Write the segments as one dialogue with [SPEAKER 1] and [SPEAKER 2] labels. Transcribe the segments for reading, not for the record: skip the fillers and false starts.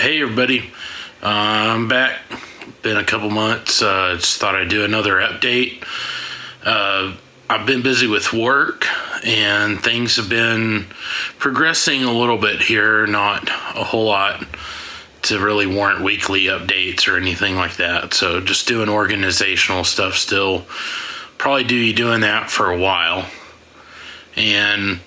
[SPEAKER 1] Hey everybody, I'm back. Been a couple months. Just thought I'd do another update. I've been busy with work and things have been progressing a little bit here, not a whole lot to really warrant weekly updates or anything like that. So just doing organizational stuff still. Probably be doing that for a while. And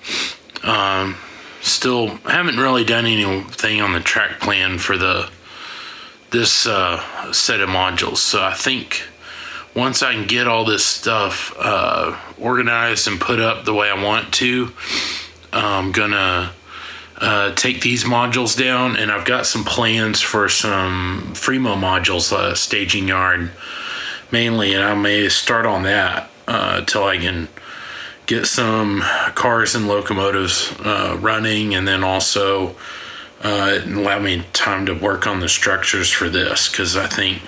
[SPEAKER 1] still haven't really done anything on the track plan for this set of modules. So I think once I can get all this stuff organized and put up the way I want to, I'm gonna take these modules down, and I've got some plans for some Fremo modules, staging yard mainly, and I may start on that till I can get some cars and locomotives running, and then also allow me time to work on the structures for this, because I think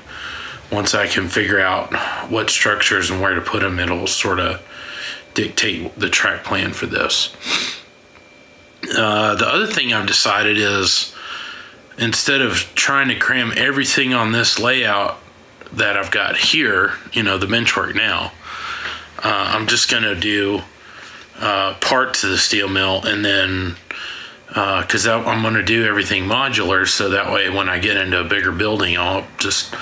[SPEAKER 1] once I can figure out what structures and where to put them, it'll sort of dictate the track plan for this. The other thing I've decided is, instead of trying to cram everything on this layout that I've got here, the bench work now, I'm just going to do parts of the steel mill, and then because I'm going to do everything modular, so that way when I get into a bigger building, I'll just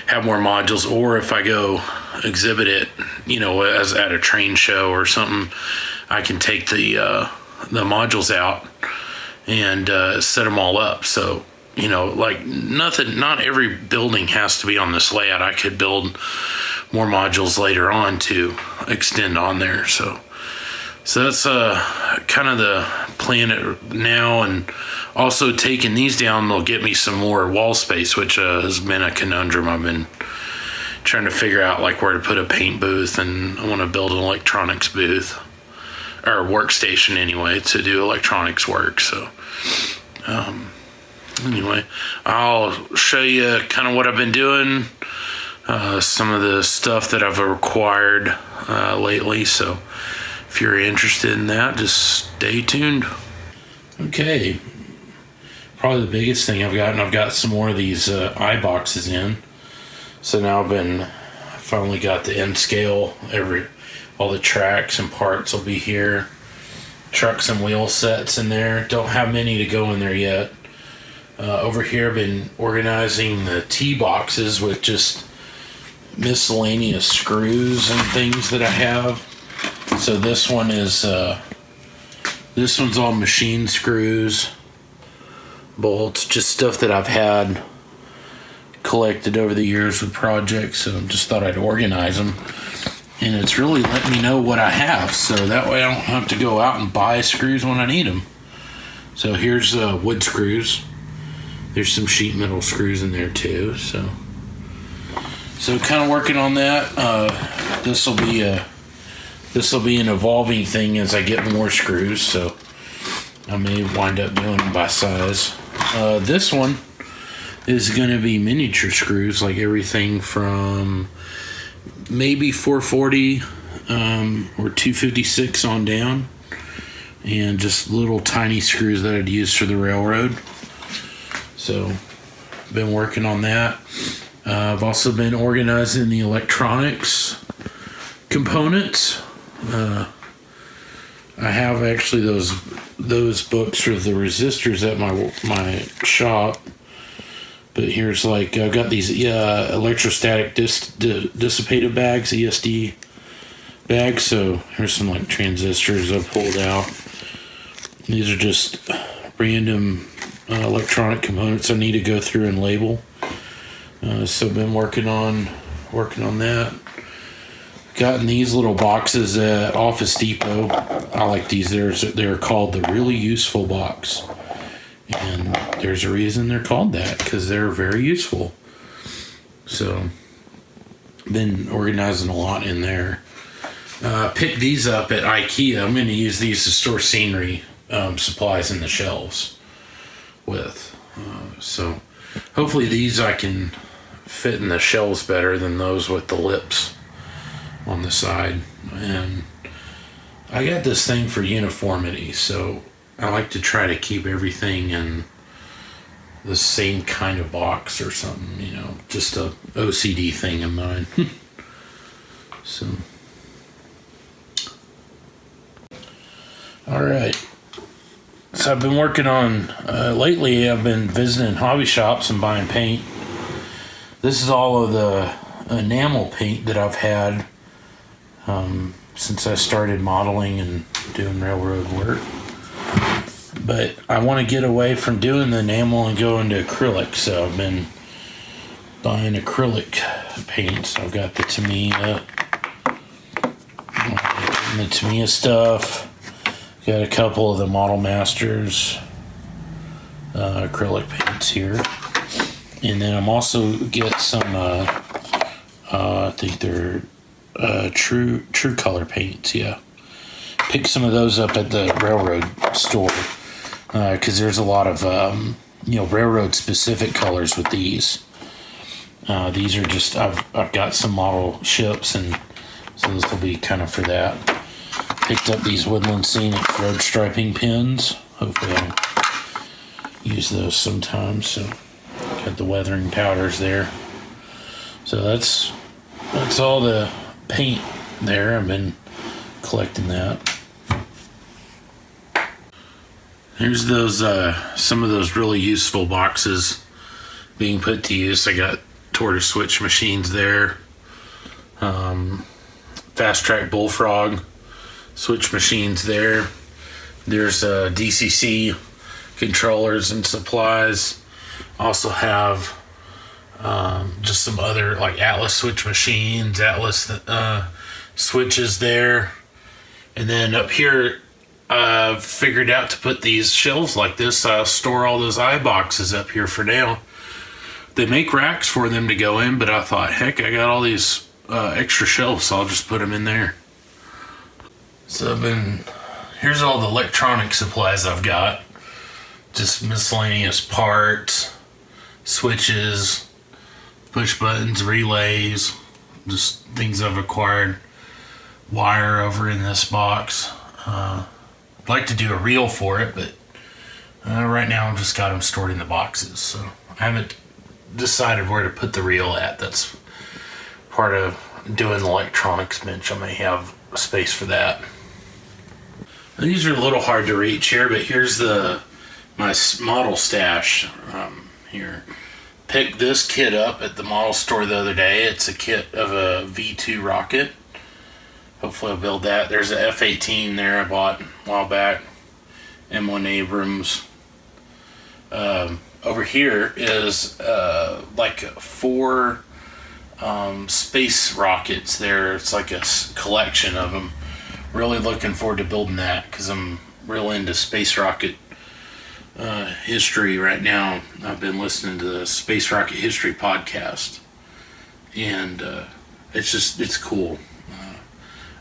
[SPEAKER 1] have more modules, or if I go exhibit it, as at a train show or something, I can take the modules out and set them all up. So, not every building has to be on this layout. I could build more modules later on to extend on there. So that's kind of the plan now, and also taking these down will get me some more wall space, which has been a conundrum. I've been trying to figure out where to put a paint booth, and I want to build an electronics booth, or workstation anyway, to do electronics work. So anyway, I'll show you kind of what I've been doing, some of the stuff that I've acquired lately. So if you're interested in that, just stay tuned. Okay, probably the biggest thing I've got some more of these eye boxes in. So now I finally got the end scale. All the tracks and parts will be here. Trucks and wheel sets in there. Don't have many to go in there yet. Over here I've been organizing the T-boxes with just miscellaneous screws and things that I have. So this one's all machine screws, bolts, just stuff that I've had collected over the years with projects. So just thought I'd organize them, and it's really letting me know what I have, so that way I don't have to go out and buy screws when I need them. So here's wood screws. There's some sheet metal screws in there too. So kind of working on that. This will be an evolving thing as I get more screws, so I may wind up doing them by size. This one is going to be miniature screws, like everything from maybe 440 or 256 on down, and just little tiny screws that I'd use for the railroad. So been working on that. I've also been organizing the electronics components. I have actually those books for the resistors at my shop, but here's I've got these electrostatic dissipative bags, ESD bags. So here's some transistors I've pulled out. These are just random electronic components I need to go through and label. So I've been working on that. Gotten these little boxes at Office Depot. I like these. They're called the Really Useful Box, and there's a reason they're called that, because they're very useful. So been organizing a lot in there. Picked these up at IKEA. I'm going to use these to store scenery supplies in the shelves with. So hopefully these I can fit in the shelves better than those with the lips on the side. And I got this thing for uniformity, so I like to try to keep everything in the same kind of box or something, you know, just a OCD thing of mine. So, all right. So I've been working on, lately I've been visiting hobby shops and buying paint. This is all of the enamel paint that I've had since I started modeling and doing railroad work. But I want to get away from doing the enamel and go into acrylic, so I've been buying acrylic paints. I've got the Tamiya stuff. Got a couple of the Model Masters acrylic paints here. And then I'm also get some, I think they're true color paints, yeah. Pick some of those up at the railroad store, because there's a lot of, railroad specific colors with these. These are just, I've got some model ships, and so this will be kind of for that. Picked up these Woodland Scenic road striping pins. Hopefully I'll use those sometimes. So got the weathering powders there. So that's all the paint there. I've been collecting that. Here's those some of those really useful boxes being put to use. I got tortoise switch machines there. Fast Track Bullfrog switch machines there. There's DCC controllers and supplies. Also have just some other like Atlas switch machines, Atlas switches there. And then up here, I've figured out to put these shelves like this. I'll store all those eye boxes up here for now. They make racks for them to go in, but I thought, heck, I got all these extra shelves, so I'll just put them in there. So here's all the electronic supplies I've got. Just miscellaneous parts, switches, push buttons, relays, just things I've acquired. Wire over in this box. I'd like to do a reel for it, but right now I've just got them stored in the boxes, so I haven't decided where to put the reel at. That's part of doing the electronics bench. I may have a space for that. These are a little hard to reach here, but here's my model stash here. Picked this kit up at the model store the other day. It's a kit of a V2 rocket. Hopefully I'll build that. There's a F-18 there I bought a while back. M1 Abrams. Over here is like 4 space rockets there. It's like a collection of them. Really looking forward to building that because I'm real into space rocket history right now. I've been listening to the Space Rocket History podcast, and it's cool.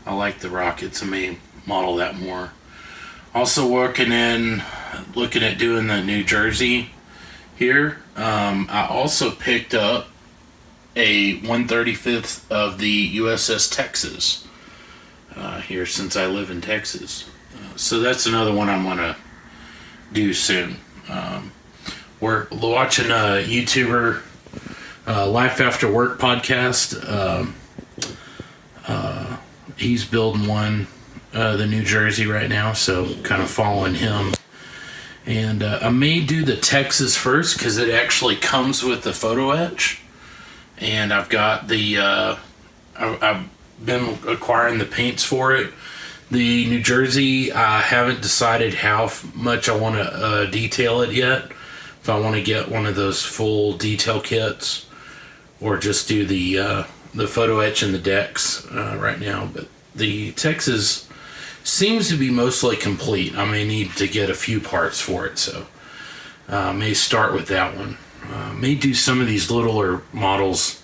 [SPEAKER 1] I like the rockets. I may model that more. Also looking at doing the New Jersey here. I also picked up a 1/35th of the USS Texas here since I live in Texas. So that's another one I'm gonna do soon. We're watching a YouTuber Life After Work podcast. He's building one, the New Jersey right now, so kind of following him. And I may do the Texas first because it actually comes with the photo etch. And I've got I've been acquiring the paints for it. The New Jersey, I haven't decided how much I want to detail it yet. If I want to get one of those full detail kits or just do the photo etch and the decks right now. But the Texas seems to be mostly complete. I may need to get a few parts for it, so I may start with that one. May do some of these littler models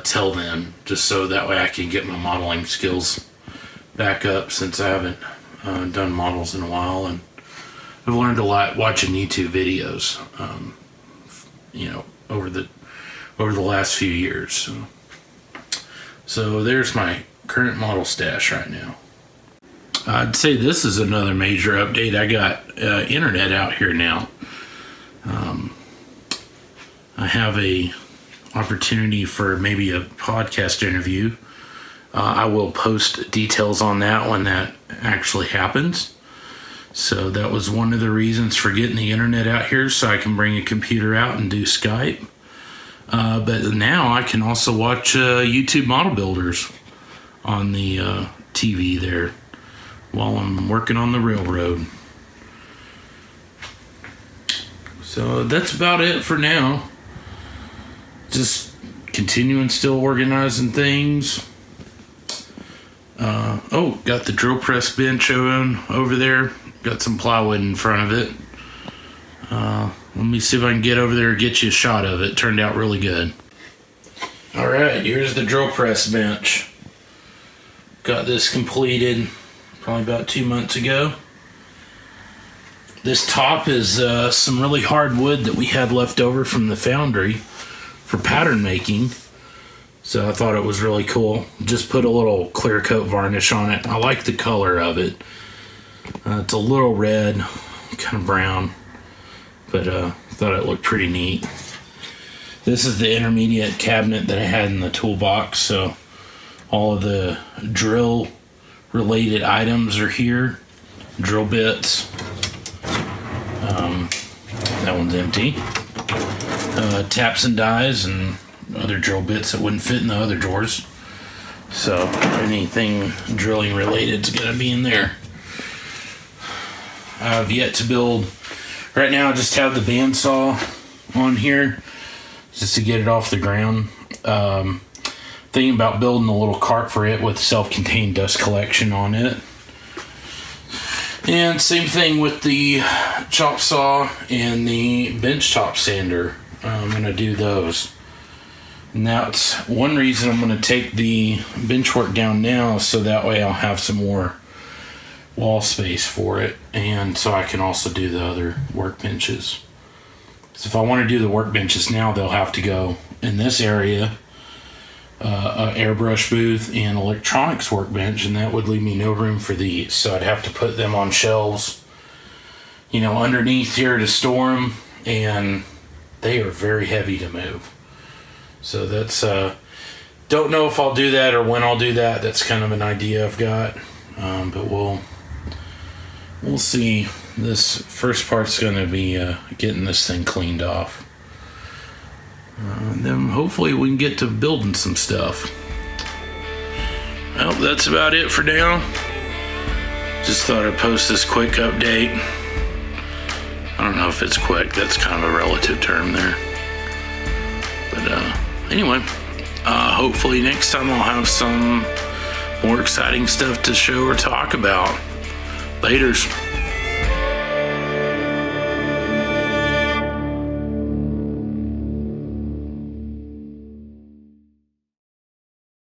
[SPEAKER 1] till then, just so that way I can get my modeling skills back up, since I haven't done models in a while, and I've learned a lot watching YouTube videos, over the last few years. So there's my current model stash right now. I'd say this is another major update. I got internet out here now. I have a opportunity for maybe a podcast interview, I will post details on that when that actually happens. So that was one of the reasons for getting the internet out here, so I can bring a computer out and do Skype. But now I can also watch YouTube model builders on the TV there while I'm working on the railroad. So that's about it for now. Just continuing still organizing things. Got the drill press bench over there. Got some plywood in front of it. Let me see if I can get over there and get you a shot of it. Turned out really good. Alright, here's the drill press bench. Got this completed probably about 2 months ago. This top is some really hard wood that we had left over from the foundry for pattern making. So I thought it was really cool. Just put a little clear coat varnish on it. I like the color of it. It's a little red, kind of brown, but thought it looked pretty neat. This is the intermediate cabinet that I had in the toolbox, so all of the drill related items are here. Drill bits. That one's empty. Taps and dies and other drill bits that wouldn't fit in the other drawers. So anything drilling related is going to be in there. I've yet to build. Right now I just have the bandsaw on here just to get it off the ground. Thinking about building a little cart for it with self-contained dust collection on it. And same thing with the chop saw and the bench top sander. I'm going to do those. And that's one reason I'm going to take the bench work down now, so that way I'll have some more wall space for it, and so I can also do the other workbenches. So if I want to do the workbenches now, they'll have to go in this area, an airbrush booth and electronics workbench, and that would leave me no room for these. So I'd have to put them on shelves, underneath here to store them, and they are very heavy to move. So that's, don't know if I'll do that or when I'll do that. That's kind of an idea I've got. But we'll see. This first part's going to be getting this thing cleaned off. And then hopefully we can get to building some stuff. Well, that's about it for now. Just thought I'd post this quick update. I don't know if it's quick. That's kind of a relative term there. But anyway, hopefully next time I'll have some more exciting stuff to show or talk about. Laters.